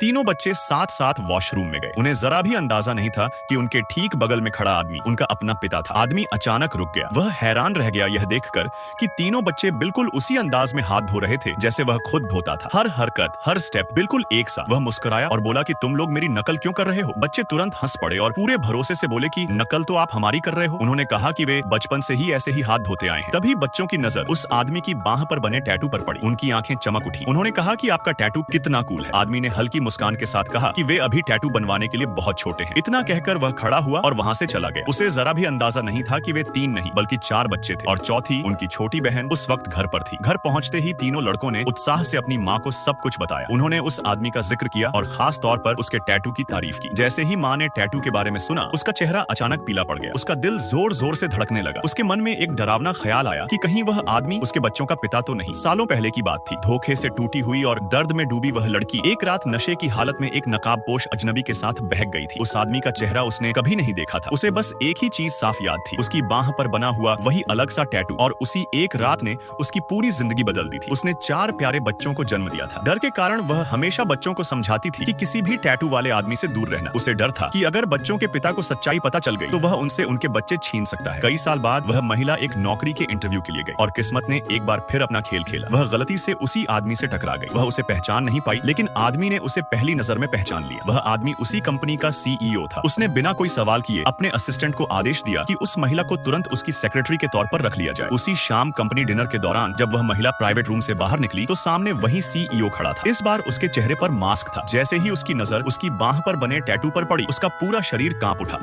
तीनों बच्चे साथ साथ वॉशरूम में गए। उन्हें जरा भी अंदाजा नहीं था कि उनके ठीक बगल में खड़ा आदमी उनका अपना पिता था। आदमी अचानक रुक गया। वह हैरान रह गया यह देखकर कि तीनों बच्चे बिल्कुल उसी अंदाज में हाथ धो रहे थे जैसे वह खुद धोता था। हर हरकत, हर स्टेप बिल्कुल एक सा। वह मुस्कुराया और बोला कि तुम लोग मेरी नकल क्यों कर रहे हो? बच्चे तुरंत हंस पड़े और पूरे भरोसे से बोले कि नकल तो आप हमारी कर रहे हो। उन्होंने कहा कि वे बचपन से ही ऐसे ही हाथ धोते आए हैं। तभी बच्चों की नजर उस आदमी की बाह पर बने टैटू पर पड़ी। उनकी आंखें चमक उठी। उन्होंने कहा कि आपका टैटू कितना कूल है। आदमी ने हल्की मुस्कान के साथ कहा कि वे अभी टैटू बनवाने के लिए बहुत छोटे हैं। इतना कहकर वह खड़ा हुआ और वहां से चला गया। उसे जरा भी अंदाजा नहीं था कि वे 3 नहीं बल्कि 4 बच्चे थे और चौथी उनकी छोटी बहन उस वक्त घर पर थी। घर पहुंचते ही तीनों लड़कों ने उत्साह से अपनी माँ को सब कुछ बताया। उन्होंने उस आदमी का जिक्र किया और खास तौर पर उसके टैटू की तारीफ की। जैसे ही माँ ने टैटू के बारे में सुना, उसका चेहरा अचानक पीला पड़ गया। उसका दिल जोर जोर से धड़कने लगा। उसके मन में एक डरावना ख्याल आया कि कहीं वह आदमी उसके बच्चों का पिता तो नहीं। सालों पहले की बात थी। धोखे से टूटी हुई और दर्द में डूबी वह लड़की एक रात नशे की हालत में एक नकाबपोश अजनबी के साथ बहक गई थी। उस आदमी का चेहरा उसने कभी नहीं देखा था। उसे बस एक ही चीज साफ याद थी, उसकी बाह पर बना हुआ वही अलग सा टैटू। और उसी एक रात ने उसकी पूरी जिंदगी बदल दी थी। उसने 4 प्यारे बच्चों को जन्म दिया था। डर के कारण वह हमेशा बच्चों को समझाती थी कि किसी भी टैटू वाले आदमी से दूर रहना। उसे डर था कि अगर बच्चों के पिता को सच्चाई पता चल गई तो वह उनसे उनके बच्चे छीन सकता है। कई साल बाद वह महिला एक नौकरी के इंटरव्यू के लिए गई और किस्मत ने एक बार फिर अपना खेल खेला। वह गलती से उसी आदमी से टकरा गई। वह उसे पहचान नहीं पाई, लेकिन आदमी ने उसे पहली नजर में पहचान लिया। वह आदमी उसी कंपनी का सीईओ था। उसने बिना कोई सवाल किए अपने असिस्टेंट को आदेश दिया कि उस महिला को तुरंत उसकी सेक्रेटरी के तौर पर रख लिया जाए। उसी शाम कंपनी डिनर के दौरान जब वह महिला प्राइवेट रूम से बाहर निकली तो सामने वही सीईओ खड़ा था। इस बार उसके चेहरे पर मास्क था। जैसे ही उसकी नजर उसकी बाह पर बने टैटू पर पड़ी, उसका पूरा शरीर कांप उठा।